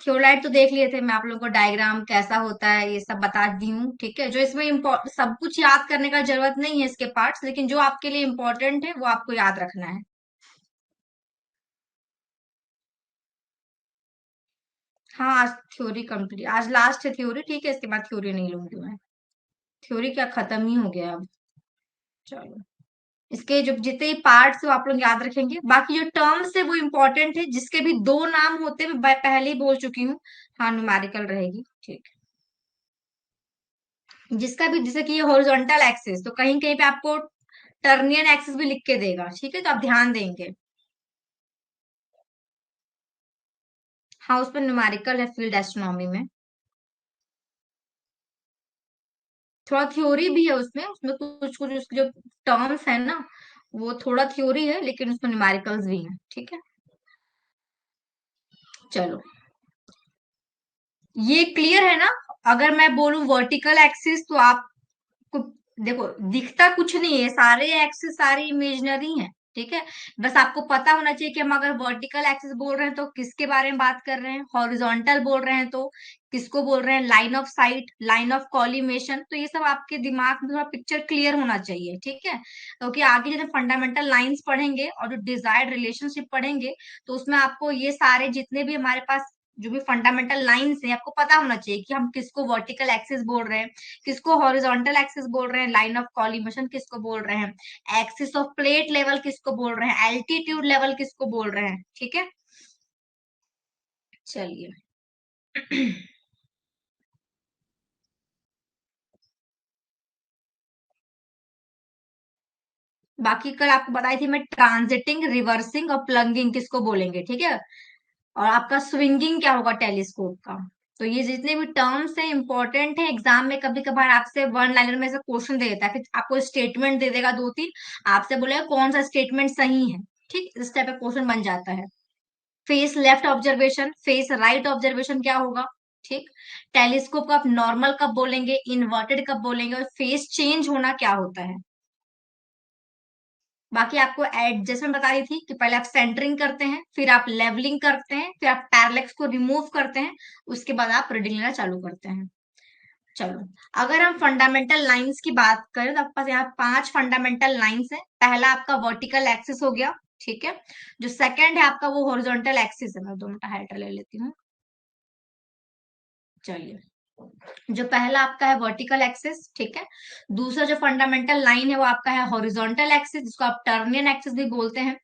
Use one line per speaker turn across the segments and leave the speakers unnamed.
थियोलाइट तो देख लिए थे, मैं आप लोगों को डायग्राम कैसा होता है ये सब बता दी हूँ। ठीक है, जो इसमें सब कुछ याद करने का जरूरत नहीं है इसके पार्ट्स, लेकिन जो आपके लिए इम्पोर्टेंट है वो आपको याद रखना है। हाँ, आज थ्योरी कंप्लीट, आज लास्ट है थ्योरी। ठीक है, इसके बाद थ्योरी नहीं लूंगी मैं। थ्योरी क्या, खत्म ही हो गया अब। चलो, इसके जो जितने पार्ट्स वो आप लोग याद रखेंगे। बाकी जो टर्म्स है वो इम्पोर्टेंट है, जिसके भी दो नाम होते हैं मैं पहले ही बोल चुकी हूँ। हाँ, न्यूमेरिकल रहेगी। ठीक है, जिसका भी, जैसे कि ये हॉरिजॉन्टल एक्सिस, तो कहीं कहीं पे आपको टर्नियन एक्सिस भी लिख के देगा। ठीक है, तो आप ध्यान देंगे। हाँ, उस पर न्यूमेरिकल है फील्ड एस्ट्रोनॉमी में। थोड़ा थ्योरी भी है उसमें उसमें कुछ कुछ उसके जो टर्म्स है ना, वो थोड़ा थ्योरी है, लेकिन उसमें न्यूमेरिकल्स भी हैं। ठीक है, चलो, ये क्लियर है ना। अगर मैं बोलूं वर्टिकल एक्सिस तो आप देखो, दिखता कुछ नहीं है, सारे एक्सिस सारी इमेजिनरी हैं। ठीक है, बस आपको पता होना चाहिए कि हम अगर वर्टिकल एक्सिस बोल रहे हैं तो किसके बारे में बात कर रहे हैं, हॉरिजॉन्टल बोल रहे हैं तो किसको बोल रहे हैं, line of site, line of collimation, तो ये सब आपके दिमाग में थोड़ा पिक्चर क्लियर होना चाहिए। ठीक है, क्योंकि आगे जब फंडामेंटल लाइंस पढ़ेंगे और जो डिजायर्ड रिलेशनशिप पढ़ेंगे, तो उसमें आपको ये सारे जितने भी हमारे पास जो भी फंडामेंटल लाइंस है आपको पता होना चाहिए कि हम किसको वर्टिकल एक्सिस बोल रहे हैं, किसको हॉरिजॉन्टल एक्सिस बोल रहे हैं, लाइन ऑफ कॉलिमेशन किसको बोल रहे हैं, एक्सिस ऑफ प्लेट लेवल किसको बोल रहे हैं, एल्टीट्यूड लेवल किसको बोल रहे हैं। ठीक है, चलिए। बाकी कल आपको बताई थी मैं, ट्रांजिटिंग, रिवर्सिंग और प्लंगिंग किसको बोलेंगे। ठीक है, और आपका स्विंगिंग क्या होगा टेलीस्कोप का। तो ये जितने भी टर्म्स हैं इंपॉर्टेंट है, एग्जाम में कभी कभार आपसे वन लाइनर में से क्वेश्चन दे देता है, फिर आपको स्टेटमेंट दे देगा दो तीन, आपसे बोलेगा कौन सा स्टेटमेंट सही है। ठीक, इस टाइप का क्वेश्चन बन जाता है। Face left observation, face right observation क्या होगा। ठीक, टेलीस्कोप का आप नॉर्मल कब बोलेंगे, इन्वर्टेड कब बोलेंगे, और फेस चेंज होना क्या होता है। बाकी आपको एडजस्टमेंट बता रही थी कि पहले आप सेंटरिंग करते हैं, फिर आप लेवलिंग करते हैं, फिर आप पैरलेक्स को रिमूव करते हैं, उसके बाद आप रीडिंग लेना चालू करते हैं। चलो, अगर हम फंडामेंटल लाइंस की बात करें तो आपके पास यहाँ 5 फंडामेंटल लाइंस है। पहला आपका वर्टिकल एक्सिस हो गया। ठीक है, जो सेकंड है आपका वो हॉरिजॉन्टल एक्सिस है। मैं 2 मिनट हाइटर ले लेती हूँ। चलिए, जो पहला आपका है वर्टिकल एक्सिस। ठीक है, दूसरा जो फंडामेंटल लाइन है वो आपका है हॉरिजॉन्टल एक्सिस, जिसको आप टर्नियन एक्सिस भी बोलते हैं।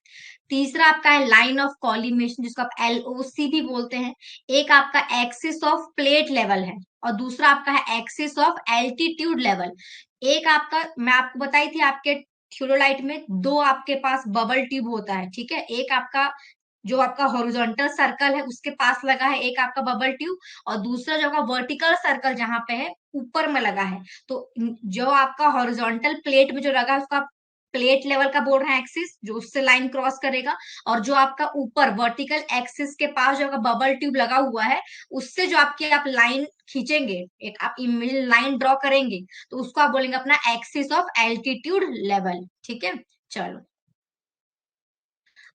तीसरा आपका है लाइन ऑफ कॉलिमेशन, जिसको आप एलओसी भी बोलते हैं। एक आपका एक्सिस ऑफ प्लेट लेवल है, और दूसरा आपका है एक्सिस ऑफ एल्टीट्यूड लेवल। एक आपका, मैं आपको बताई थी आपके थ्योरोलाइट में दो आपके पास बबल ट्यूब होता है। ठीक है, एक आपका जो आपका हॉरिजॉन्टल सर्कल है उसके पास लगा है एक आपका बबल ट्यूब, और दूसरा जो आपका वर्टिकल सर्कल जहां पे है ऊपर में लगा है। तो जो आपका हॉरिजॉन्टल प्लेट में जो लगा है उसका प्लेट लेवल का बोल रहे हैं एक्सिस, जो उससे लाइन क्रॉस करेगा। और जो आपका ऊपर वर्टिकल एक्सिस के पास जो आपका बबल ट्यूब लगा हुआ है, उससे जो आपकी आप लाइन खींचेंगे, एक आप इमेज लाइन ड्रॉ करेंगे, तो उसको आप बोलेंगे अपना एक्सिस ऑफ एल्टीट्यूड लेवल। ठीक है, चलो,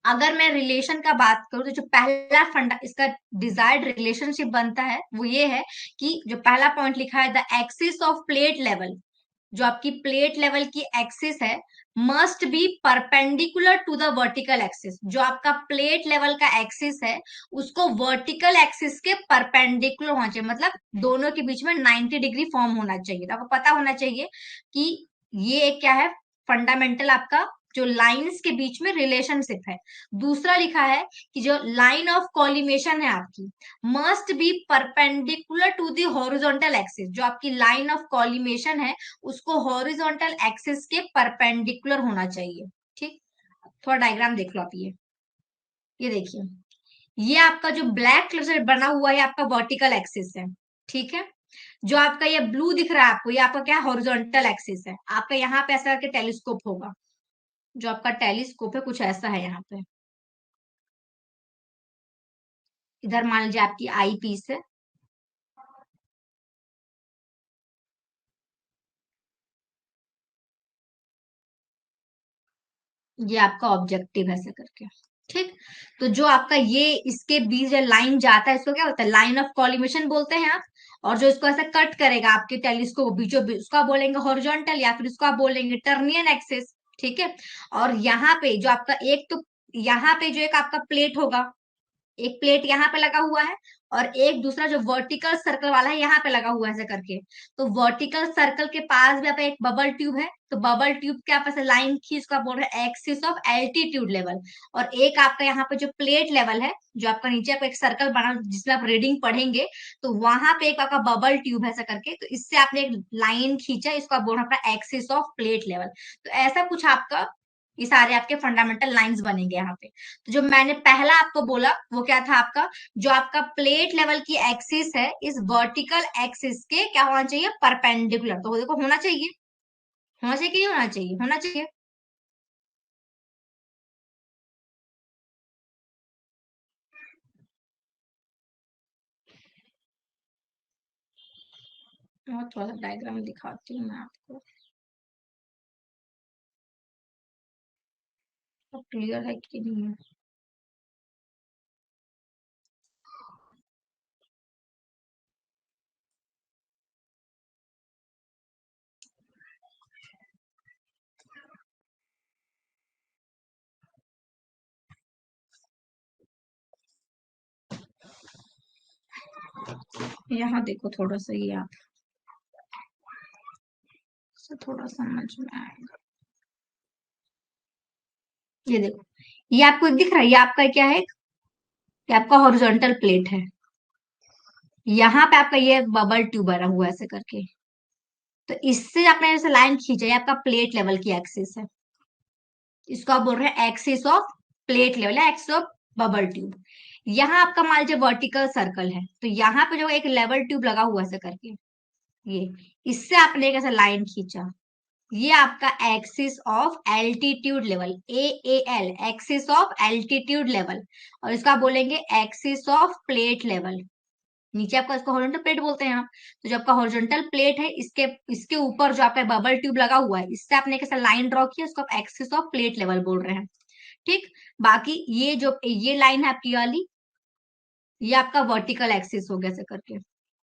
अगर मैं रिलेशन का बात करूं तो जो पहला फंडा इसका डिजायर्ड रिलेशनशिप बनता है वो ये है कि जो पहला पॉइंट लिखा है, the axis of plate level, जो आपकी प्लेट लेवल की एक्सिस है, must be perpendicular to the vertical axis. जो आपका प्लेट लेवल का एक्सिस है उसको वर्टिकल एक्सिस के परपेंडिकुलर होना चाहिए, मतलब दोनों के बीच में 90 डिग्री फॉर्म होना चाहिए। तो आपको पता होना चाहिए कि ये एक क्या है, फंडामेंटल आपका जो लाइंस के बीच में रिलेशनशिप है। दूसरा लिखा है कि जो लाइन ऑफ कॉलिमेशन है आपकी, must be perpendicular to the horizontal axis. जो आपकी लाइन ऑफ कॉलिमेशन है उसको हॉरिजॉन्टल एक्सिस के परपेंडिकुलर होना चाहिए। ठीक, थोड़ा डायग्राम देख लो आप। ये देखिए, ये आपका जो ब्लैक कलर से बना हुआ है आपका वर्टिकल एक्सिस है। ठीक है, जो आपका ये ब्लू दिख रहा है आपको, ये आपका क्या हॉरिजॉन्टल एक्सिस है। आपका यहाँ पे ऐसा करके टेलीस्कोप होगा, जो आपका टेलीस्कोप है कुछ ऐसा है यहाँ पे। इधर मान लीजिए आपकी आई पीस है, ये आपका ऑब्जेक्टिव ऐसे करके। ठीक। तो जो आपका ये इसके बीच जो लाइन जाता है इसको क्या बोलते हैं, लाइन ऑफ कॉलिमेशन बोलते हैं आप। और जो इसको ऐसा कट करेगा आपके टेलीस्कोप बीचों बीच, उसको आप बोलेंगे हॉरिजॉन्टल, या फिर उसको आप बोलेंगे टर्नियन एक्सिस। ठीक है। और यहाँ पे जो आपका एक तो यहाँ पे जो एक आपका प्लेट होगा, एक प्लेट यहाँ पे लगा हुआ है, और एक दूसरा जो वर्टिकल सर्कल वाला है यहाँ पे लगा हुआ है ऐसे करके। तो वर्टिकल सर्कल के पास भी आपका एक बबल ट्यूब है, तो बबल ट्यूब के आप ऐसे लाइन खींच का बोल रहे हैं एक्सिस ऑफ एल्टीट्यूड लेवल। और एक आपका यहाँ पे जो प्लेट लेवल है, जो आपका नीचे आपका एक सर्कल बना जिसमें आप रीडिंग पढ़ेंगे, तो वहां पे एक आपका बबल ट्यूब है ऐसा करके, तो इससे आपने एक लाइन खींचा, इसको आप बोल रहे हैं अपना एक्सिस ऑफ प्लेट लेवल। तो ऐसा कुछ आपका ये सारे आपके फंडामेंटल लाइंस बनेंगे यहाँ पे। तो जो मैंने पहला आपको बोला वो क्या था आपका, जो आपका प्लेट लेवल की एक्सिस है इस वर्टिकल एक्सिस के क्या होना चाहिए, परपेंडिकुलर। तो देखो होना चाहिए, होना चाहिए कि नहीं होना चाहिए, होना चाहिए। और थोड़ा सा डायग्राम दिखाती हूँ मैं आपको, तो क्लियर है कि नहीं है। यहाँ देखो थोड़ा सा, ये आप से थोड़ा समझ में आएगा। ये देखो, ये आपको दिख रहा है, ये आपका क्या है, ये आपका हॉरिजॉन्टल प्लेट है। यहाँ पे आपका ये बबल ट्यूब बना हुआ है ऐसे करके। तो इससे आपने जैसे लाइन खींचा, ये आपका प्लेट लेवल की एक्सिस है, इसको आप बोल रहे हैं एक्सिस ऑफ प्लेट लेवल है, एक्सिस ऑफ बबल ट्यूब। यहाँ आपका मान लीजिए वर्टिकल सर्कल है, तो यहाँ पे जो एक लेवल ट्यूब लगा हुआ है ऐसे करके, ये इससे आपने एक ऐसा लाइन खींचा, ये आपका axis of altitude level, A L, axis of altitude level. और इसका आप बोलेंगे एक्सिस ऑफ प्लेट लेवल। नीचे आपका इसको हॉरिजॉन्टल प्लेट बोलते हैं आप। तो जो आपका हॉरिजॉन्टल प्लेट है, इसके इसके ऊपर जो आपका बबल ट्यूब लगा हुआ है, इससे आपने कैसा लाइन ड्रॉ किया, उसको आप एक्सिस ऑफ प्लेट लेवल बोल रहे हैं। ठीक। बाकी ये जो ये लाइन है आपकी वाली, ये आपका वर्टिकल एक्सिस हो गया ऐसे करके,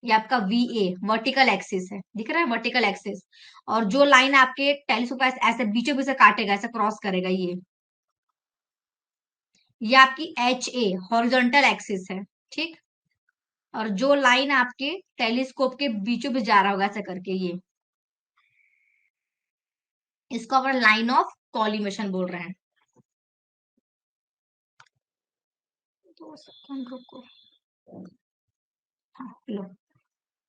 ये आपका वी ए वर्टिकल एक्सिस है, दिख रहा है वर्टिकल एक्सिस। और जो लाइन आपके टेलीस्कोप का ऐसे बीचों बीच से काटेगा, ऐसे क्रॉस करेगा, ये आपकी एच ए हॉरिजॉन्टल एक्सिस है। ठीक। और जो लाइन आपके टेलीस्कोप के बीचों बीच जा रहा होगा ऐसे करके, ये इसको अपन लाइन ऑफ कॉलिमेशन बोल रहे हैं। दो सेकंड रुको। हाँ लो,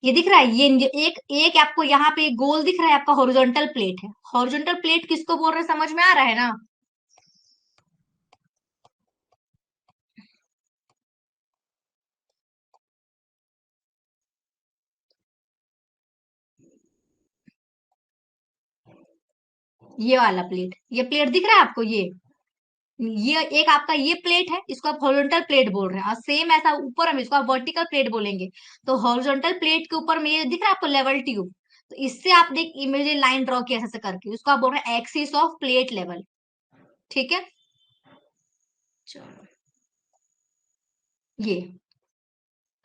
ये दिख रहा है, ये एक एक आपको यहाँ पे गोल दिख रहा है, आपका हॉरिजॉन्टल प्लेट है। हॉरिजॉन्टल प्लेट किसको बोल रहे हैं, समझ में आ रहा है ना। ये वाला प्लेट, ये प्लेट दिख रहा है आपको, ये एक आपका ये प्लेट है, इसको आप हॉरिजॉन्टल प्लेट बोल रहे हैं। और सेम ऐसा ऊपर हम इसको आप वर्टिकल प्लेट बोलेंगे। तो हॉरिजॉन्टल प्लेट के ऊपर में ये दिख रहा है आपको लेवल ट्यूब, तो इससे आपने एक इमेजिनरी लाइन ड्रॉ किया ऐसे करके, उसको आप बोल रहे हैं एक्सिस ऑफ प्लेट लेवल। ठीक है। चलो, ये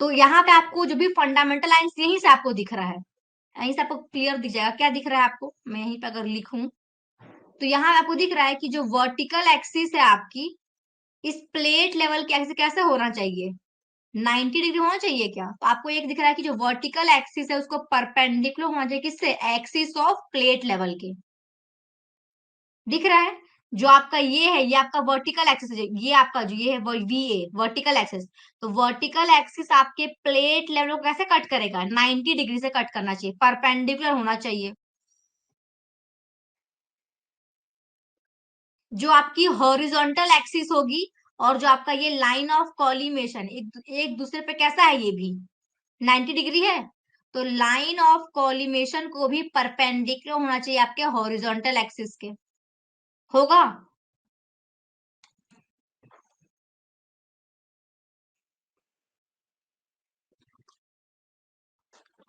तो यहाँ पे आपको जो भी फंडामेंटल लाइंस यहीं से आपको दिख रहा है, यहीं से आपको क्लियर दिख जाएगा। क्या दिख रहा है आपको, मैं यहीं पे अगर लिखूं, तो यहाँ आपको दिख रहा है कि जो वर्टिकल एक्सिस है आपकी, इस प्लेट लेवल के एक्सिस कैसे होना चाहिए, 90 डिग्री होना चाहिए क्या। तो आपको एक दिख रहा है कि जो वर्टिकल एक्सिस है उसको परपेंडिकुलर होना चाहिए किससे, एक्सिस ऑफ प्लेट लेवल के। दिख रहा है, जो आपका ये है, ये आपका वर्टिकल एक्सिस है, ये आपका जो ये है वो वी ए वर्टिकल एक्सिस। तो वर्टिकल एक्सिस आपके प्लेट लेवल को कैसे कट करेगा, 90 डिग्री से कट करना चाहिए, परपेंडिकुलर होना चाहिए। जो आपकी हॉरिजॉन्टल एक्सिस होगी, और जो आपका ये लाइन ऑफ कॉलिमेशन एक दूसरे पे कैसा है, ये भी 90 डिग्री है। तो लाइन ऑफ कॉलिमेशन को भी परपेंडिकुलर होना चाहिए आपके हॉरिजॉन्टल एक्सिस के। होगा,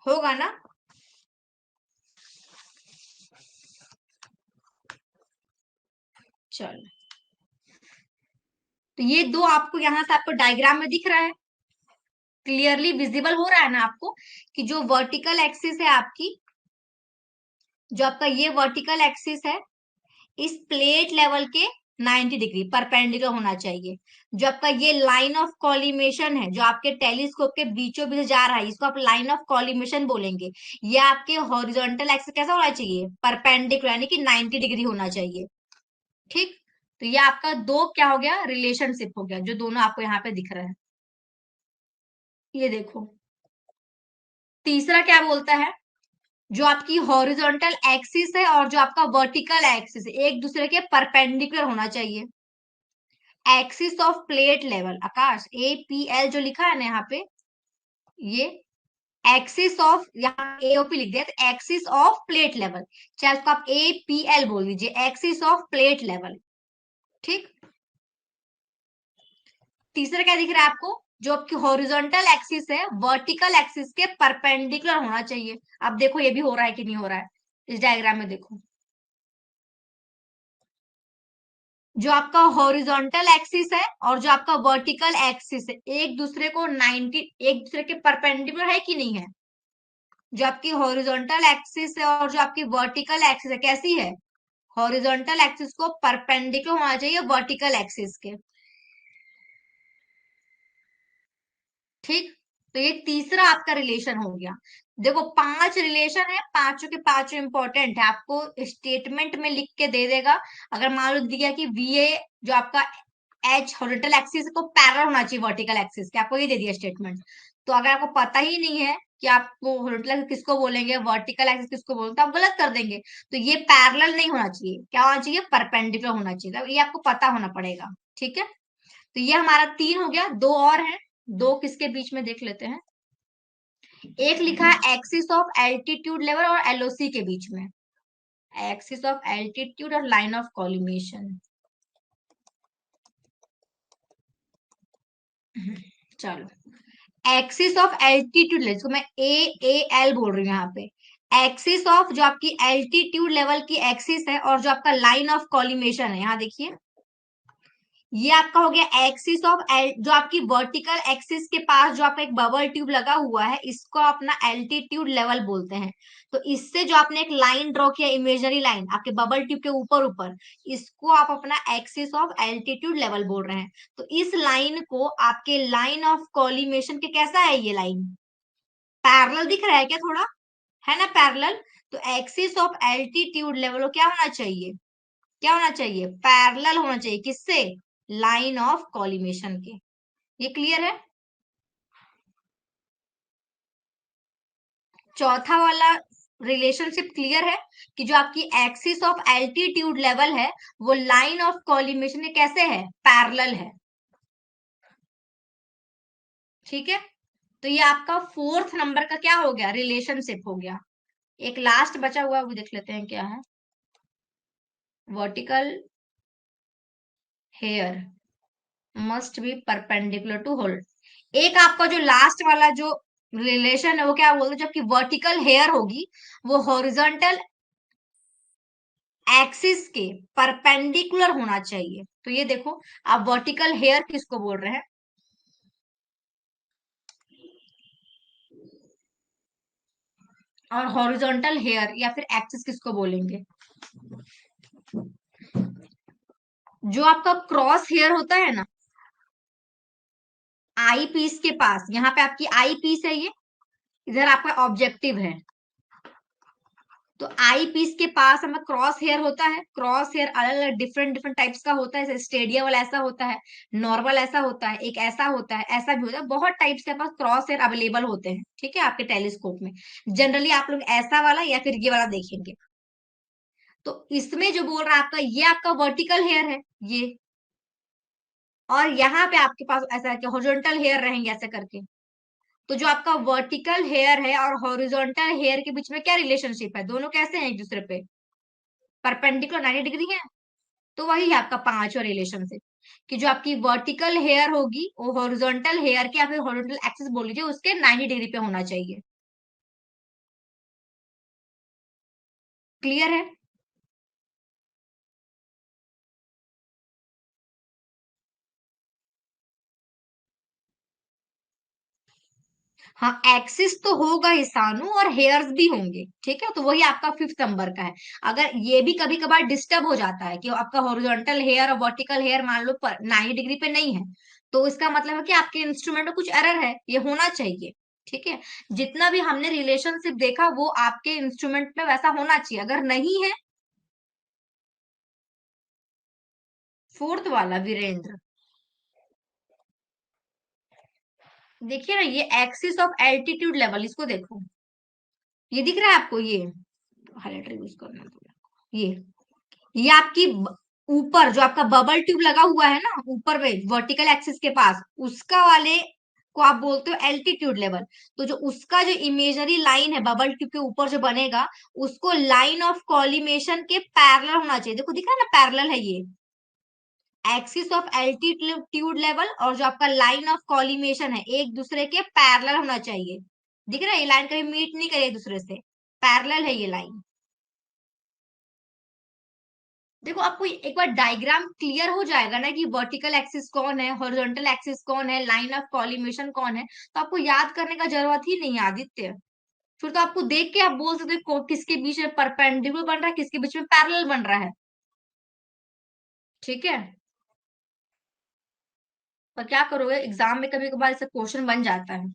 होगा ना। चलो, तो ये दो आपको यहाँ से आपको डायग्राम में दिख रहा है, क्लियरली विजिबल हो रहा है ना आपको, कि जो वर्टिकल एक्सिस है आपकी, जो आपका ये वर्टिकल एक्सिस है, इस प्लेट लेवल के 90 डिग्री परपेंडिकुलर होना चाहिए। जो आपका ये लाइन ऑफ कॉलिमेशन है, जो आपके टेलीस्कोप के बीचों बीच जा रहा है, इसको आप लाइन ऑफ कॉलिमेशन बोलेंगे। ये आपके हॉरिजॉन्टल एक्सिस कैसा होना चाहिए, परपेंडिकुलर, यानी कि 90 डिग्री होना चाहिए। ठीक, तो ये आपका दो क्या हो गया, रिलेशनशिप हो गया, जो दोनों आपको यहाँ पे दिख रहा है। ये देखो, तीसरा क्या बोलता है, जो आपकी हॉरिजॉन्टल एक्सिस है और जो आपका वर्टिकल एक्सिस है, एक दूसरे के परपेंडिकुलर होना चाहिए। Axis of plate level, Akash APL जो लिखा है ना यहाँ पे, ये एक्सिस ऑफ, यहाँ AOP लिख दिया, तो एक्सिस ऑफ प्लेट लेवल, चाहे उसको आप APL बोल दीजिए, एक्सिस ऑफ प्लेट लेवल। ठीक, तीसरा क्या दिख रहा है आपको, जो आपकी हॉरिजॉन्टल एक्सिस है वर्टिकल एक्सिस के परपेंडिकुलर होना चाहिए। अब देखो ये भी हो रहा है कि नहीं हो रहा है, इस डायग्राम में देखो, जो आपका हॉरिजॉन्टल एक्सिस है और जो आपका वर्टिकल एक्सिस है, एक दूसरे को 90, एक दूसरे के परपेंडिकुलर है कि नहीं है। जो आपकी हॉरिजॉन्टल एक्सिस है और जो आपकी वर्टिकल एक्सिस है, कैसी है, हॉरिजॉन्टल एक्सिस को परपेंडिकुलर होना चाहिए वर्टिकल एक्सिस के। ठीक, तो ये तीसरा आपका रिलेशन हो गया। देखो 5 रिलेशन है, पांचों के पांचों इंपॉर्टेंट है, आपको स्टेटमेंट में लिख के दे देगा। अगर मान लो दिया कि VA जो आपका H हॉरिजॉन्टल एक्सिस को पैरेलल होना चाहिए वर्टिकल एक्सिस के, आपको ये दे दिया स्टेटमेंट। तो अगर आपको पता ही नहीं है कि आपको हॉरिजॉन्टल एक्सिस किसको बोलेंगे, वर्टिकल एक्सिस किसको बोलेंगे, तो आप गलत कर देंगे। तो ये पैरेलल नहीं होना चाहिए, क्या होना चाहिए, परपेंडिकुलर होना चाहिए, तो ये आपको पता होना पड़ेगा। ठीक है, तो ये हमारा 3 हो गया, दो और हैं, दो किसके बीच में देख लेते हैं। एक लिखा है एक्सिस ऑफ एल्टीट्यूड लेवल और LOC के बीच में, एक्सिस ऑफ एल्टीट्यूड और लाइन ऑफ कॉलिमेशन। चलो, एक्सिस ऑफ एल्टीट्यूड लेवल, इसको मैं AAL बोल रही हूँ यहाँ पे। एक्सिस ऑफ जो आपकी एल्टीट्यूड लेवल की एक्सिस है और जो आपका लाइन ऑफ कॉलिमेशन है, यहाँ देखिए, ये आपका हो गया एक्सिस ऑफ एल, जो आपकी वर्टिकल एक्सिस के पास जो आपका एक बबल ट्यूब लगा हुआ है, इसको अपना एल्टीट्यूड लेवल बोलते हैं। तो इससे जो आपने एक लाइन ड्रॉ किया, इमेजनरी लाइन आपके बबल ट्यूब के ऊपर ऊपर, इसको आप अपना एक्सिस ऑफ एल्टीट्यूड लेवल बोल रहे हैं। तो इस लाइन को आपके लाइन ऑफ कॉलिमेशन के, कैसा है ये लाइन, पैरेलल दिख रहा है क्या थोड़ा, है ना पैरेलल। तो एक्सिस ऑफ एल्टीट्यूड लेवल क्या होना चाहिए, क्या होना चाहिए, पैरेलल होना चाहिए, किससे, लाइन ऑफ कॉलिमेशन के। ये क्लियर है। चौथा वाला रिलेशनशिप क्लियर है, कि जो आपकी एक्सिस ऑफ एल्टीट्यूड लेवल है, वो लाइन ऑफ कॉलिमेशन के कैसे है, पैरेलल है। ठीक है, तो ये आपका फोर्थ नंबर का क्या हो गया, रिलेशनशिप हो गया। एक लास्ट बचा हुआ है, वो देख लेते हैं क्या है, vertical hair must be perpendicular to hold. एक आपका जो लास्ट वाला जो रिलेशन है, वो क्या बोलते हैं, जबकि वर्टिकल हेयर होगी, वो हॉरिजॉन्टल एक्सिस के परपेंडिकुलर होना चाहिए। तो ये देखो, आप वर्टिकल हेयर किसको बोल रहे हैं, और हॉरिजॉन्टल हेयर या फिर एक्सिस किसको बोलेंगे। जो आपका क्रॉस हेयर होता है ना, आई पीस के पास, यहाँ पे आपकी आई पीस है, ये इधर आपका ऑब्जेक्टिव है। तो आई पीस के पास हमें क्रॉस हेयर होता है, क्रॉस हेयर अलग अलग डिफरेंट डिफरेंट टाइप्स का होता है, जैसे स्टेडियम वाला ऐसा होता है, नॉर्मल ऐसा होता है, एक ऐसा होता है, ऐसा भी होता है, बहुत टाइप्स के पास क्रॉस हेयर अवेलेबल होते हैं। ठीक है, आपके टेलीस्कोप में जनरली आप लोग ऐसा वाला या फिर ये वाला देखेंगे। तो इसमें जो बोल रहा है आपका, ये आपका वर्टिकल हेयर है ये, और यहाँ पे आपके पास ऐसा हॉरिजॉन्टल हेयर रहेंगे ऐसे करके। तो जो आपका वर्टिकल हेयर है और हॉरिजॉन्टल हेयर के बीच में क्या रिलेशनशिप है, दोनों कैसे हैं एक दूसरे पे, परपेंडिकुलर 90 डिग्री है। तो वही है आपका पांचवा रिलेशनशिप, कि जो आपकी वर्टिकल हेयर होगी, वो हॉरिजॉन्टल हेयर के या फिर हॉरिजॉन्टल एक्सिस बोल लीजिए, उसके 90 डिग्री पे होना चाहिए। क्लियर है। हाँ, एक्सिस तो होगा ही सानू, और हेयर्स भी होंगे, ठीक है, तो वही आपका 5th नंबर का है। अगर ये भी कभी कभार डिस्टर्ब हो जाता है कि आपका हॉरिजॉन्टल हेयर और वर्टिकल हेयर मान लो 90 डिग्री पे नहीं है, तो इसका मतलब है कि आपके इंस्ट्रूमेंट में कुछ एरर है, ये होना चाहिए। ठीक है, जितना भी हमने रिलेशनशिप देखा वो आपके इंस्ट्रूमेंट में वैसा होना चाहिए, अगर नहीं है। 4th वाला वीरेंद्र, देखिए ना, ये एक्सिस ऑफ एल्टीट्यूड लेवल, इसको देखो, ये दिख रहा है आपको, ये हाइलाइटर यूज करना पड़ेगा। ये आपकी ऊपर जो आपका बबल ट्यूब लगा हुआ है ना, ऊपर में वर्टिकल एक्सिस के पास, उसका वाले को आप बोलते हो एल्टीट्यूड लेवल। तो जो उसका जो इमेजरी लाइन है बबल ट्यूब के ऊपर जो बनेगा, उसको लाइन ऑफ कॉलिमेशन के पैरेलल होना चाहिए। देखो दिख रहा है ना, पैरेलल है ये एक्सिस ऑफ एल्टीट्यूड लेवल, और जो आपका लाइन ऑफ कॉलिमेशन है एक दूसरे के पैरेलल होना चाहिए। दिख रहा है, ये लाइन कभी मीट नहीं करे एक दूसरे से, पैरेलल है ये लाइन। देखो आपको एक बार डायग्राम क्लियर हो जाएगा ना कि वर्टिकल एक्सिस कौन है, हॉरिजॉन्टल एक्सिस कौन है, लाइन ऑफ कॉलिमेशन कौन है, तो आपको याद करने का जरूरत ही नहीं है आदित्य। फिर तो आपको देख के आप बोल सकते हो किसके बीच में परपेंडिकुलर बन रहा है, किसके बीच में पैरेलल बन रहा है। ठीक है, पर क्या करोगे, एग्जाम में कभी कभार ऐसा क्वेश्चन बन जाता है।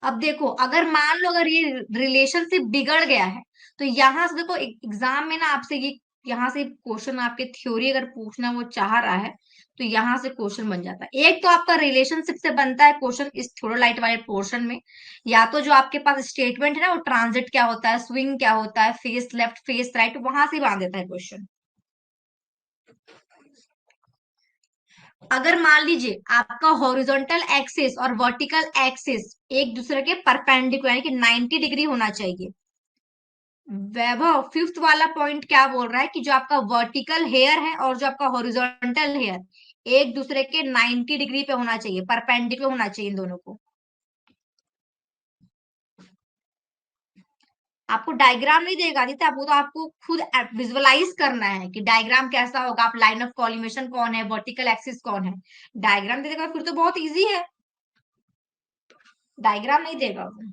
अब देखो, अगर मान लो अगर ये रिलेशनशिप बिगड़ गया है, तो यहां से देखो एग्जाम में ना आपसे ये यहाँ से क्वेश्चन आपके थ्योरी अगर पूछना वो चाह रहा है, तो यहाँ से क्वेश्चन बन जाता है। एक तो आपका रिलेशनशिप से बनता है क्वेश्चन इस थोड़ोलाइट वाले पोर्शन में, या तो जो आपके पास स्टेटमेंट है ना, वो ट्रांजिट क्या होता है, स्विंग क्या होता है, फेस लेफ्ट फेस राइट, वहां से बांध देता है क्वेश्चन। अगर मान लीजिए आपका हॉरिजॉन्टल एक्सिस और वर्टिकल एक्सिस एक दूसरे के परपेंडिकुलर यानी कि 90 डिग्री होना चाहिए। वैभव, 5th वाला पॉइंट क्या बोल रहा है कि जो आपका वर्टिकल हेयर है और जो आपका हॉरिजॉन्टल हेयर एक दूसरे के 90 डिग्री पे होना चाहिए, परपेंडिकुलर होना चाहिए इन दोनों को। आपको डायग्राम नहीं देगा आदित्य, आपको तो आपको खुद विजुअलाइज करना है कि डायग्राम कैसा होगा, आप लाइन ऑफ कॉलिमेशन कौन है, वर्टिकल एक्सिस कौन है। डायग्राम दे देगा फिर तो बहुत इजी है, डायग्राम नहीं देगा वो।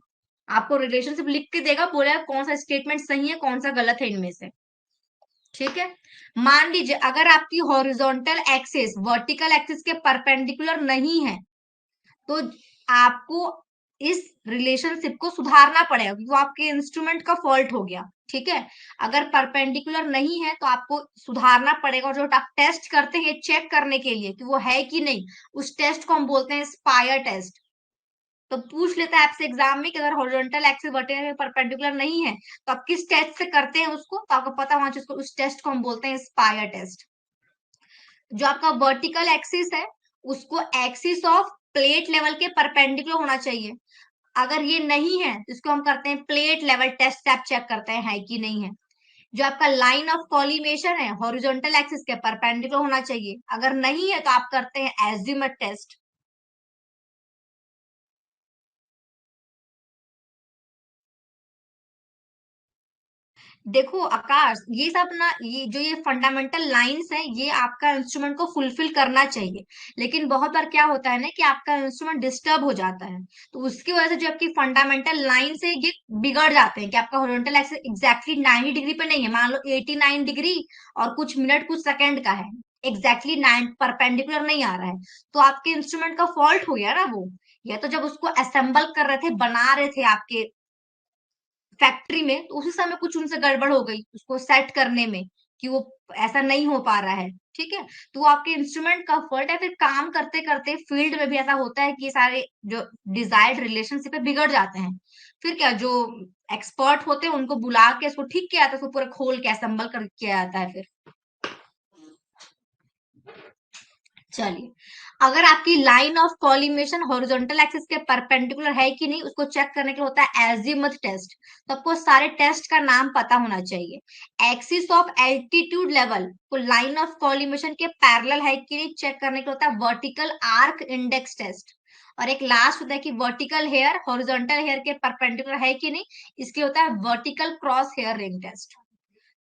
आपको रिलेशनशिप लिख के देगा, बोलेगा कौन सा स्टेटमेंट सही है कौन सा गलत है इनमें से। ठीक है, मान लीजिए अगर आपकी हॉरिजॉन्टल एक्सिस वर्टिकल एक्सिस के परपेंडिकुलर नहीं है, तो आपको इस रिलेशनशिप को सुधारना पड़ेगा, क्योंकि वो आपके इंस्ट्रूमेंट का फॉल्ट हो गया। ठीक है, अगर परपेंडिकुलर नहीं है तो आपको सुधारना पड़ेगा, और जो आप टेस्ट करते हैं चेक करने के लिए कि वो है कि नहीं, उस टेस्ट को हम बोलते हैं स्पायर टेस्ट। तो पूछ लेता है आपसे एग्जाम में कि अगर हॉरिजॉन्टल एक्सिस वर्टिकल परपेंडिकुलर नहीं है, तो आप किस टेस्ट से करते हैं उसको, तो आपको पता होना चाहिए उसको, उस टेस्ट को हम बोलते हैं स्पायर टेस्ट। जो आपका वर्टिकल एक्सिस है उसको एक्सिस ऑफ प्लेट लेवल के परपेंडिकुलर होना चाहिए। अगर ये नहीं है तो इसको हम करते हैं प्लेट लेवल टेस्ट, आप चेक करते हैं है कि नहीं है। जो आपका लाइन ऑफ कॉलिमेशन है हॉरिजॉन्टल एक्सिस के परपेंडिकुलर होना चाहिए, अगर नहीं है तो आप करते हैं एजीमुथ टेस्ट। देखो आकाश, ये सब ना, ये जो ये फंडामेंटल लाइंस है ये आपका इंस्ट्रूमेंट को फुलफिल करना चाहिए, लेकिन बहुत बार क्या होता है ना कि आपका इंस्ट्रूमेंट डिस्टर्ब हो जाता है, तो उसकी वजह से जो आपकी फंडामेंटल लाइंस है ये बिगड़ जाते हैं कि आपका हॉरिजॉन्टल एक्सिस एग्जैक्टली 90 डिग्री पे नहीं है, मान लो 89 डिग्री और कुछ मिनट कुछ सेकंड का है, एग्जैक्टली 9 परपेंडिकुलर नहीं आ रहा है, तो आपके इंस्ट्रूमेंट का फॉल्ट हो गया ना वो। या तो जब उसको असेंबल कर रहे थे, बना रहे थे आपके फैक्ट्री में, तो उसी समय कुछ उनसे गड़बड़ हो गई उसको सेट करने में, कि वो ऐसा नहीं हो पा रहा है। ठीक है, तो वो आपके इंस्ट्रूमेंट का फॉल्ट है, फिर काम करते करते फील्ड में भी ऐसा होता है कि ये सारे जो डिजायर्ड रिलेशनशिप है बिगड़ जाते हैं। फिर क्या, जो एक्सपर्ट होते हैं उनको बुला के इसको ठीक किया जाता है, उसको पूरा खोल के असेंबल कर किया जाता है फिर। चलिए, अगर आपकी line of collimation horizontal axis के परपेंडिकुलर है कि नहीं उसको चेक करने के लिए होता है एजीमुथ टेस्ट। तो आपको सारे टेस्ट का नाम पता होना चाहिए। एक्सिस ऑफ एल्टीट्यूड लेवल को लाइन ऑफ कॉलिमेशन के पैरेलल है कि नहीं चेक करने के लिए होता है वर्टिकल आर्क इंडेक्स टेस्ट। और एक लास्ट होता है कि वर्टिकल हेयर हॉरिजॉन्टल हेयर के परपेंडिकुलर है कि नहीं, इसके होता है vertical cross hair ring test.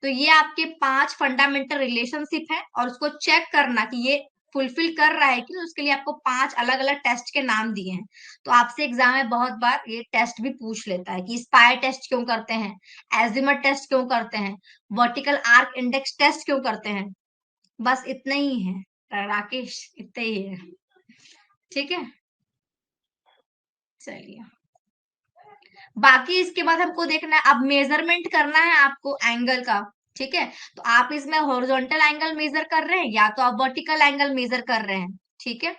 तो ये आपके 5 फंडामेंटल रिलेशनशिप है, और उसको चेक करना कि ये फुलफिल कर रहा है कि उसके लिए आपको 5 अलग अलग टेस्ट के नाम दिए हैं। तो आपसे एग्जाम में बहुत बार ये टेस्ट भी पूछ लेता है कि स्पायर टेस्ट क्यों करते हैं, एजिमथ टेस्ट क्यों करते हैं, वर्टिकल आर्क इंडेक्स टेस्ट क्यों करते हैं। बस इतना ही है राकेश, इतना ही है। ठीक है, चलिए। बाकी इसके बाद हमको देखना है, अब मेजरमेंट करना है आपको एंगल का। ठीक है, तो आप इसमें हॉरिजॉन्टल एंगल मेजर कर रहे हैं या तो आप वर्टिकल एंगल मेजर कर रहे हैं। ठीक है,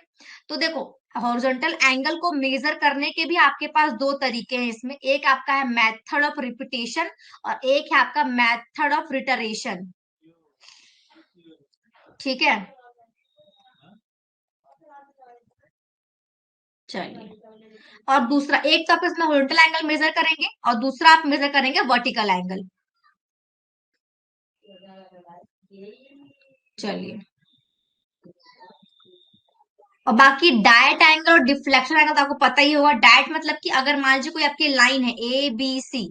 तो देखो हॉरिजॉन्टल एंगल को मेजर करने के भी आपके पास दो तरीके हैं इसमें, एक आपका है मेथड ऑफ रिपीटेशन और एक है आपका मेथड ऑफ रिटरेशन। ठीक है, चलिए। और दूसरा एक तो आप इसमें हॉरिजॉन्टल एंगल मेजर करेंगे और दूसरा आप मेजर करेंगे वर्टिकल एंगल। चलिए, और बाकी डायट एंगल और डिफ्लेक्शन एंगल तो आपको पता ही होगा। डायट मतलब कि अगर मान लीजिए कोई आपकी लाइन है A B C,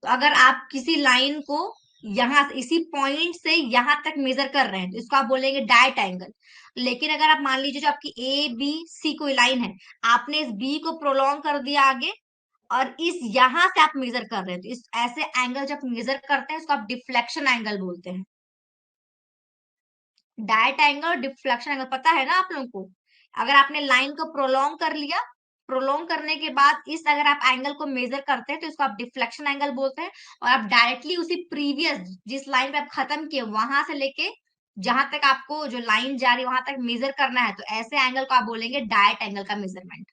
तो अगर आप किसी लाइन को यहाँ इसी पॉइंट से यहाँ तक मेजर कर रहे हैं तो इसको आप बोलेंगे डायट एंगल। लेकिन अगर आप मान लीजिए जो आपकी A B C कोई लाइन है, आपने इस B को प्रोलॉन्ग कर दिया आगे और इस यहाँ से आप मेजर कर रहे हैं, तो इस ऐसे एंगल जब मेजर करते हैं इसको आप डिफ्लेक्शन एंगल बोलते हैं। डायट एंगल और डिफ्लेक्शन एंगल पता है ना आप लोगों को। अगर आपने लाइन को प्रोलॉन्ग कर लिया, प्रोलॉन्ग करने के बाद इस अगर आप एंगल को मेजर करते हैं तो इसको आप डिफ्लेक्शन एंगल बोलते हैं। और आप डायरेक्टली उसी प्रीवियस जिस लाइन पे आप खत्म किए वहां से लेके जहां तक आपको जो लाइन जा रही है वहां तक मेजर करना है, तो ऐसे एंगल को आप बोलेंगे डायट एंगल का मेजरमेंट।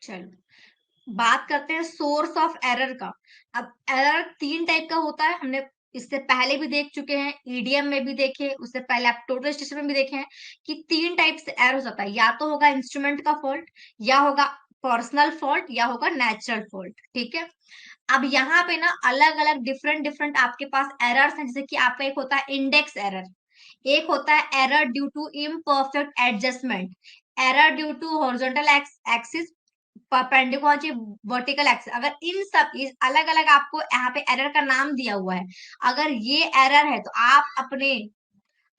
चलो बात करते हैं सोर्स ऑफ एरर का। अब एरर तीन टाइप का होता है, हमने इससे पहले भी देख चुके हैं, ईडीएम में भी देखे, उससे पहले आप टोटल स्टेशन में भी देखे हैं कि तीन टाइप से एरर हो सकता है, या तो होगा इंस्ट्रूमेंट का फॉल्ट, या होगा पर्सनल फॉल्ट, या होगा नेचुरल फॉल्ट। ठीक है, अब यहाँ पे ना अलग अलग डिफरेंट डिफरेंट आपके पास एरर्स हैं, जैसे कि आपका एक होता है इंडेक्स एरर, एक होता है error due to imperfect adjustment, error due to horizontal axis perpendicular vertical axis. अगर इन सब अलग अलग आपको यहाँ पे एरर का नाम दिया हुआ है, अगर ये एरर है तो आप अपने,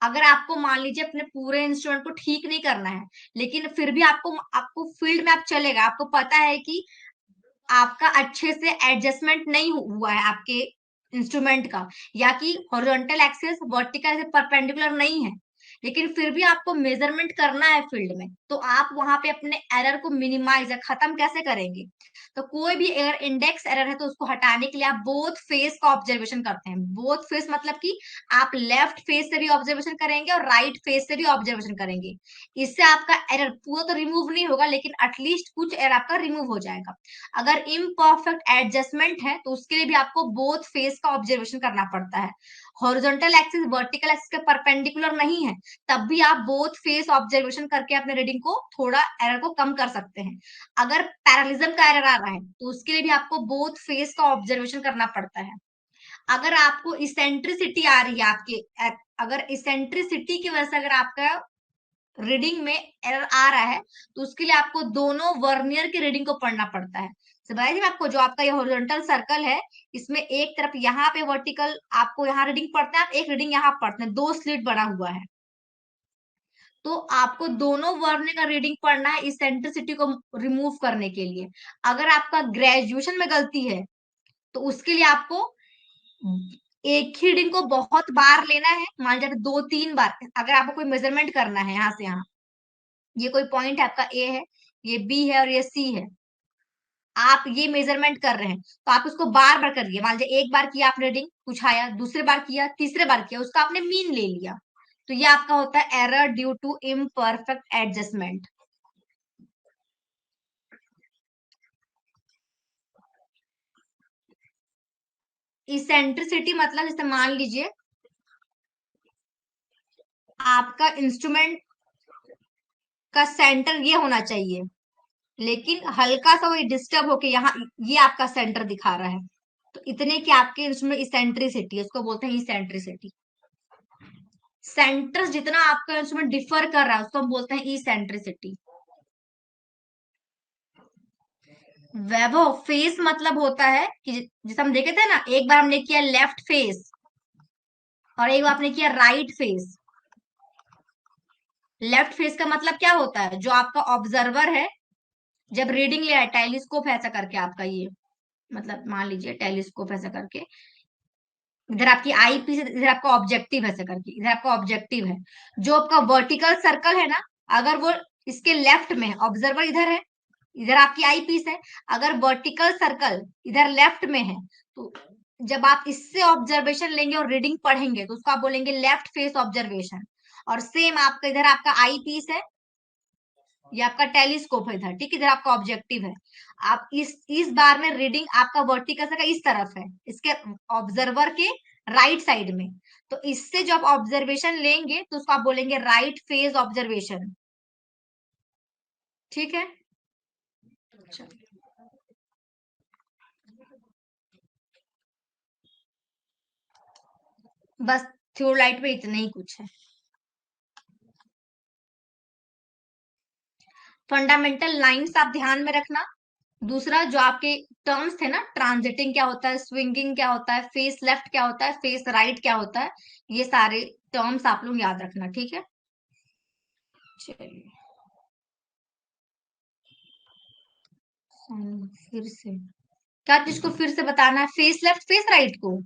अगर आपको मान लीजिए अपने पूरे इंस्ट्रूमेंट को ठीक नहीं करना है लेकिन फिर भी आपको आपको फील्ड में आप चलेगा, आपको पता है कि आपका अच्छे से एडजस्टमेंट नहीं हुआ है आपके इंस्ट्रूमेंट का, या कि हॉरिजॉन्टल एक्सिस वर्टिकल से परपेंडिकुलर नहीं है, लेकिन फिर भी आपको मेजरमेंट करना है फील्ड में, तो आप वहां पे अपने एरर को मिनिमाइज या खत्म कैसे करेंगे। तो कोई भी अगर इंडेक्स एरर है तो उसको हटाने के लिए आप बोथ फेस का ऑब्जर्वेशन करते हैं। बोथ फेस मतलब कि आप लेफ्ट फेस से भी ऑब्जर्वेशन करेंगे और राइट फेस से भी ऑब्जर्वेशन करेंगे। इससे आपका एरर पूरा तो रिमूव नहीं होगा लेकिन एटलीस्ट कुछ एरर आपका रिमूव हो जाएगा। अगर इम्परफेक्ट एडजस्टमेंट है तो उसके लिए भी आपको बोथ फेस का ऑब्जर्वेशन करना पड़ता है। हॉरिजॉन्टल एक्सिस वर्टिकल एक्सिस के परपेंडिकुलर नहीं है, तब भी आप बोथ फेस ऑब्जर्वेशन करके अपने रीडिंग को थोड़ा एरर को कम कर सकते हैं। अगर पैरालिज्म का एरर आ रहा है तो उसके लिए भी आपको बोथ फेस का ऑब्जर्वेशन करना पड़ता है। अगर आपको इसेंट्रिसिटी आ रही है आपके, अगर इसेंट्रिसिटी की वजह से अगर आपका रीडिंग में एरर आ रहा है तो उसके लिए आपको दोनों वर्नियर की रीडिंग को पढ़ना पड़ता है। समझ में आपको, जो आपका ये हॉरिजॉन्टल सर्कल है इसमें एक तरफ यहाँ पे वर्टिकल आपको यहाँ रीडिंग पढ़ते हैं, आप एक रीडिंग यहाँ पढ़ते हैं, दो स्लिट बना हुआ है, तो आपको दोनों वर्नियर का रीडिंग पढ़ना है इसेंट्रिसिटी को रिमूव करने के लिए। अगर आपका ग्रेजुएशन में गलती है तो उसके लिए आपको एक ही रीडिंग को बहुत बार लेना है, मान लीजिए 2-3 बार। अगर आपको कोई मेजरमेंट करना है यहाँ से यहाँ, ये कोई पॉइंट है आपका ए है, ये बी है और ये सी है, आप ये मेजरमेंट कर रहे हैं तो आप उसको बार बार करिए। मान लीजिए एक बार किया आपने रीडिंग, कुछ आया, दूसरे बार किया, तीसरे बार किया, उसका आपने मीन ले लिया, तो ये आपका होता है error due to imperfect adjustment. Eccentricity मतलब जैसे मान लीजिए आपका इंस्ट्रूमेंट का सेंटर ये होना चाहिए, लेकिन हल्का सा वो डिस्टर्ब होके यहाँ ये आपका सेंटर दिखा रहा है, तो इतने की आपके इंस्ट्रूमेंट इसेंट्रिसिटी, उसको बोलते हैं इसेंट्रिसिटी। सेंटर जितना आपका इंस्ट्रूमेंट डिफर कर रहा है उसको हम बोलते हैं इसेंट्रिसिटी। वैभव, फेस मतलब होता है कि जैसे हम देखे थे ना, एक बार हमने किया लेफ्ट फेस और एक बार आपने किया राइट फेस। लेफ्ट फेस का मतलब क्या होता है, जो आपका ऑब्जर्वर है जब रीडिंग ले आए, टेलीस्कोप ऐसा करके आपका ये, मतलब मान लीजिए टेलीस्कोप ऐसा करके, इधर आपकी आई पीस है, इधर आपका ऑब्जेक्टिव ऐसा करके, इधर आपका ऑब्जेक्टिव है। जो आपका वर्टिकल सर्कल है ना, अगर वो इसके लेफ्ट में है, ऑब्जर्वर इधर है, इधर आपकी आई पीस है, अगर वर्टिकल सर्कल इधर लेफ्ट में है, तो जब आप इससे ऑब्जर्वेशन लेंगे और रीडिंग पढ़ेंगे तो उसको आप बोलेंगे लेफ्ट फेस ऑब्जर्वेशन। और सेम आपका इधर आपका आई पीस है, ये आपका टेलीस्कोप है इधर, ठीक है, इधर आपका ऑब्जेक्टिव है। आप इस बार में रीडिंग आपका वर्टिकल का इस तरफ है, इसके ऑब्जर्वर के राइट साइड में। तो इससे जो आप ऑब्जर्वेशन लेंगे तो उसको आप बोलेंगे राइट फेज ऑब्जर्वेशन। ठीक है, चलिए। बस थ्योलाइट में इतना ही कुछ है। फंडामेंटल लाइंस आप ध्यान में रखना। दूसरा जो आपके टर्म्स थे ना, ट्रांजिटिंग क्या होता है, स्विंगिंग क्या होता है, फेस लेफ्ट क्या होता है, फेस राइट क्या होता है, ये सारे टर्म्स आप लोग याद रखना, ठीक है। चलिए, फिर से क्या चीज को फिर से बताना है, फेस लेफ्ट फेस राइट को।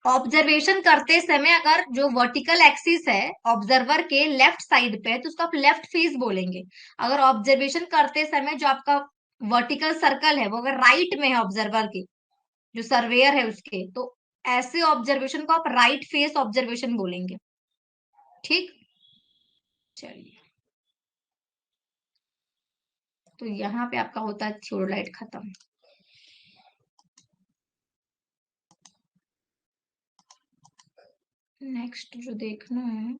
ऑब्जर्वेशन करते समय अगर जो वर्टिकल एक्सिस है ऑब्जर्वर के लेफ्ट साइड पे है तो उसको आप लेफ्ट फेस बोलेंगे। अगर ऑब्जर्वेशन करते समय जो आपका वर्टिकल सर्कल है वो अगर राइट में है ऑब्जर्वर के, जो सर्वेयर है उसके, तो ऐसे ऑब्जर्वेशन को आप राइट फेस ऑब्जर्वेशन बोलेंगे। ठीक, चलिए। तो यहाँ पे आपका होता है थ्योरलाइट खत्म। नेक्स्ट जो देखना है,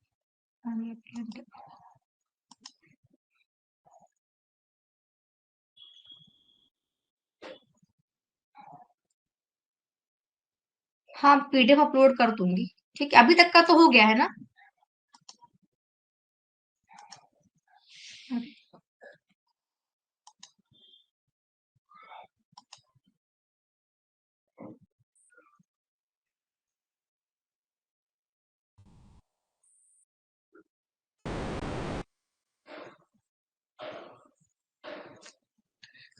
हाँ पीडीएफ अपलोड कर दूंगी। ठीक है, अभी तक का तो हो गया है ना।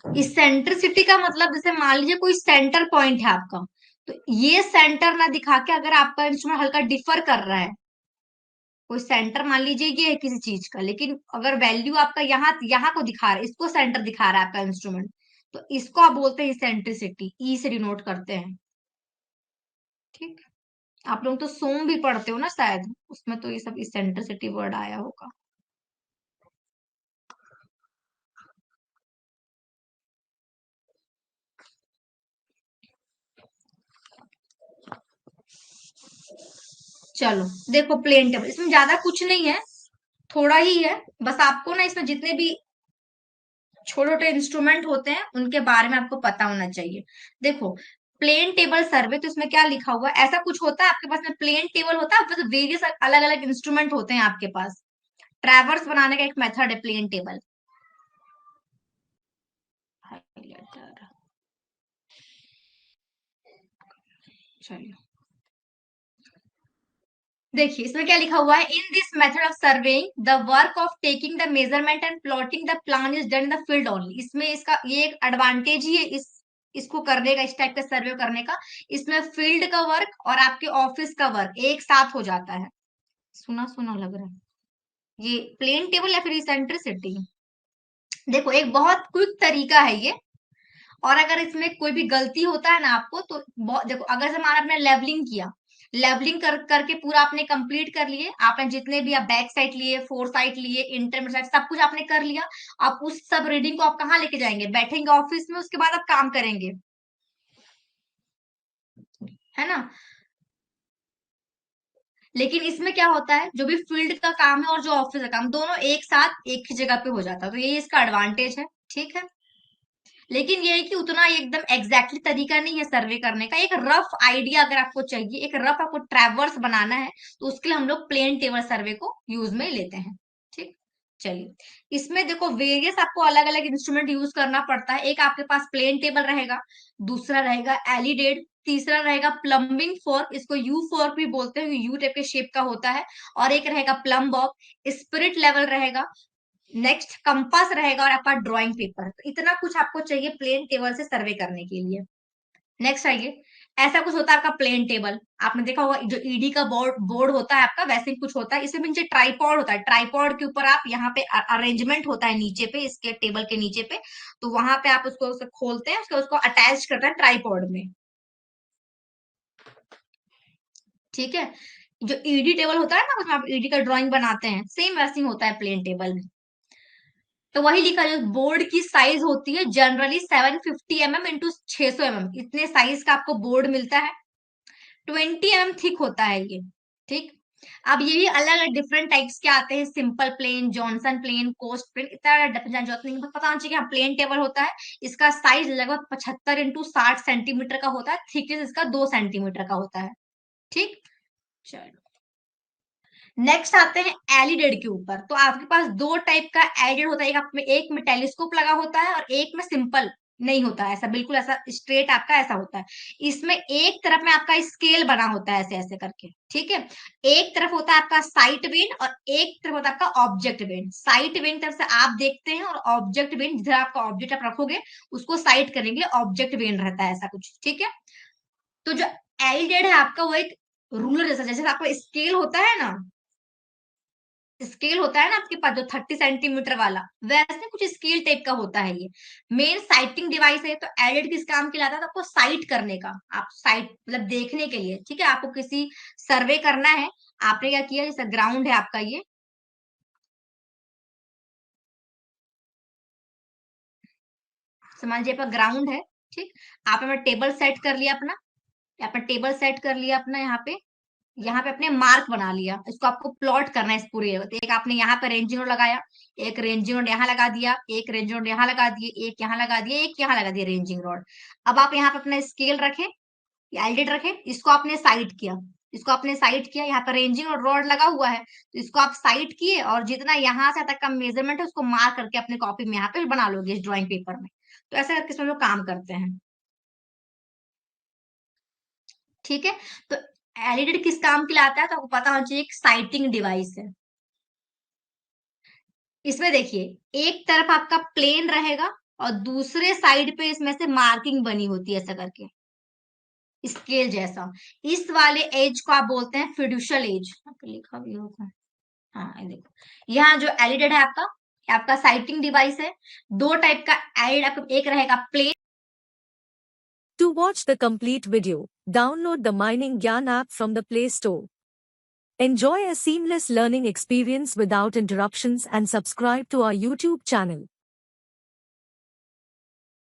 इसेंट्रिसिटी का मतलब जैसे मान लीजिए कोई सेंटर पॉइंट है आपका, तो ये सेंटर ना दिखा के अगर आपका इंस्ट्रूमेंट हल्का डिफर कर रहा है, कोई सेंटर मान लीजिए ये है किसी चीज का, लेकिन अगर वैल्यू आपका यहाँ यहाँ को दिखा रहा है, इसको सेंटर दिखा रहा है आपका इंस्ट्रूमेंट, तो इसको आप बोलते हैं इसेंट्रिसिटी, ई से डिनोट करते हैं। ठीक, आप लोग तो सोम भी पढ़ते हो ना शायद, उसमें तो ये सब इसेंट्रिसिटी वर्ड आया होगा। चलो देखो, प्लेन टेबल, इसमें ज्यादा कुछ नहीं है, थोड़ा ही है। बस आपको ना इसमें जितने भी छोटे छोटे इंस्ट्रूमेंट होते हैं उनके बारे में आपको पता होना चाहिए। देखो, प्लेन टेबल सर्वे, तो इसमें क्या लिखा हुआ है, ऐसा कुछ होता है आपके पास में प्लेन टेबल होता है, बस वेरियस अलग अलग इंस्ट्रूमेंट होते हैं आपके पास। ट्रैवर्स बनाने का एक मेथड है प्लेन टेबल। चलिए, देखिए इसमें क्या लिखा हुआ है, in this method of surveying the work of taking the measurement and plotting the plan is done in the field only. इसमें इसका ये एक एडवांटेज ही है, इस इसको करने का, इस टाइप का सर्वे करने का। इसमें फील्ड का वर्क और आपके ऑफिस का वर्क एक साथ हो जाता है। सुना सुना लग रहा है ये प्लेन टेबल या फिर इसेंट्रिसिटी। देखो एक बहुत क्विक तरीका है ये, और अगर इसमें कोई भी गलती होता है ना आपको तो देखो, अगर से मान आपने लेवलिंग किया, लेवलिंग करके पूरा आपने कंप्लीट कर लिए, आपने जितने भी आप बैक साइड लिए, फोर साइड लिए, इंटरमीडिएट साइड, सब कुछ आपने कर लिया। आप उस सब रीडिंग को आप कहाँ लेके जाएंगे, बैठेंगे ऑफिस में, उसके बाद आप काम करेंगे, है ना। लेकिन इसमें क्या होता है, जो भी फील्ड का काम है और जो ऑफिस का काम, दोनों एक साथ एक ही जगह पे हो जाता है, तो ये इसका एडवांटेज है। ठीक है, लेकिन ये है कि उतना एकदम एग्जैक्टली तरीका नहीं है सर्वे करने का, एक रफ आइडिया अगर आपको चाहिए, एक रफ आपको ट्रैवर्स बनाना है, तो उसके लिए हम लोग प्लेन टेबल सर्वे को यूज में लेते हैं। ठीक, चलिए, इसमें देखो वेरियस आपको अलग अलग इंस्ट्रूमेंट यूज करना पड़ता है। एक आपके पास प्लेन टेबल रहेगा, दूसरा रहेगा एलिडेड, तीसरा रहेगा प्लम्बिंग फोर्क, इसको यू फोर्क भी बोलते हैं, यू टाइप के शेप का होता है, और एक रहेगा प्लम बॉब, स्पिरिट लेवल रहेगा, नेक्स्ट कंपास रहेगा, और आपका ड्राइंग पेपर। तो इतना कुछ आपको चाहिए प्लेन टेबल से सर्वे करने के लिए। नेक्स्ट आइए, ऐसा कुछ होता है आपका प्लेन टेबल, आपने देखा होगा जो ईडी का बोर्ड बोर्ड होता है आपका, वैसे ही कुछ होता है। इसमें नीचे ट्राईपॉड होता है, ट्राईपॉड के ऊपर आप यहाँ पे अरेंजमेंट होता है नीचे पे, इसके टेबल के नीचे पे, तो वहां पे आप उसको उसे खोलते हैं, उसको अटैच करते हैं ट्राईपॉड में। ठीक है, जो ईडी टेबल होता है ना, उसमें आप ईडी का ड्राइंग बनाते हैं, सेम वैसे ही होता है प्लेन टेबल में। तो वही लिखा जो बोर्ड की साइज होती है जनरली 750 mm इंटू 600 mm, इतने साइज का आपको बोर्ड मिलता है। 20 mm थिक होता है ये। ठीक, अब ये भी अलग अलग डिफरेंट टाइप्स के आते हैं, simple plane, Johnson plane, coast plane, इतना जरूरत नहीं, बस पता होना चाहिए कि हाँ प्लेन टेबल होता है। इसका साइज लगभग 75 इंटू 60 सेंटीमीटर का होता है, थिकनेस इसका 2 सेंटीमीटर का होता है। ठीक, चलो नेक्स्ट आते हैं एलिडेड के ऊपर। तो आपके पास दो टाइप का एलिडेड होता है, एक में टेलीस्कोप लगा होता है, और एक में सिंपल नहीं होता है, ऐसा बिल्कुल ऐसा स्ट्रेट आपका ऐसा होता है। इसमें एक तरफ में आपका स्केल बना होता है ऐसे ऐसे करके। ठीक है, एक तरफ होता है आपका साइट वेन, और एक तरफ होता है आपका ऑब्जेक्ट वेन। साइट वेन तरफ से आप देखते हैं, और ऑब्जेक्ट वेन जिधर आपका ऑब्जेक्ट आप रखोगे उसको साइट करने के लिए ऑब्जेक्ट वेन रहता है, ऐसा कुछ। ठीक है, तो जो एलिडेड है आपका वो एक रूलर जैसा, जैसे आपका स्केल होता है ना, स्केल होता है ना आपके पास जो 30 सेंटीमीटर वाला, वैसे कुछ स्केल टाइप का होता है ये। मेन साइटिंग डिवाइस है। तो एडिट किस काम के लिए आता है? तो आपको साइट करने का, आप साइट मतलब देखने के लिए। ठीक है, आपको किसी सर्वे करना है, आपने क्या किया, जैसे ग्राउंड है आपका ये, समझ लीजिए आपका ग्राउंड है। ठीक, आपने टेबल सेट कर लिया अपना, आपने टेबल सेट कर लिया अपना, यहाँ पे अपने मार्क बना लिया, इसको आपको प्लॉट करना है इस पूरे। तो एक आपने यहाँ पे रेंजिंग रोड लगाया, एक रेंजिंग रोड यहाँ लगा दिया, एक रेंजिंग रोड यहाँ लगा दिए, एक यहाँ लगा दिया, एक यहाँ लगा दिया रेंजिंग रोड। अब आप यहाँ पे अपना स्केल रखे, एलडेड रखे, इसको आपने साइड किया, इसको आपने साइड किया, यहाँ पर रेंजिंग और रॉड लगा हुआ है, तो इसको आप साइड किए, और जितना यहाँ से तक का मेजरमेंट है उसको मार्क करके अपने कॉपी में यहाँ पे बना लोगे इस ड्राइंग पेपर में। तो ऐसे करके इसमें लोग काम करते हैं। ठीक है, तो एलईडी किस काम के लिए आता है? तो आपको पता होना चाहिए, एक साइटिंग डिवाइस है। इसमें देखिए, एक तरफ आपका प्लेन रहेगा, और दूसरे साइड पे इसमें से मार्किंग बनी होती है ऐसा करके, स्केल जैसा। इस वाले एज को आप बोलते हैं फिड्यूशियल एज, लिखा भी होगा। हाँ, ये देखो, यहाँ जो एलिडेड है आपका, ये आपका साइटिंग डिवाइस है। दो टाइप का एलिड आपका, एक रहेगा plane.
To watch the complete video, download the Mining Gyan app from the Play Store. Enjoy a seamless learning experience without interruptions and subscribe to our YouTube channel.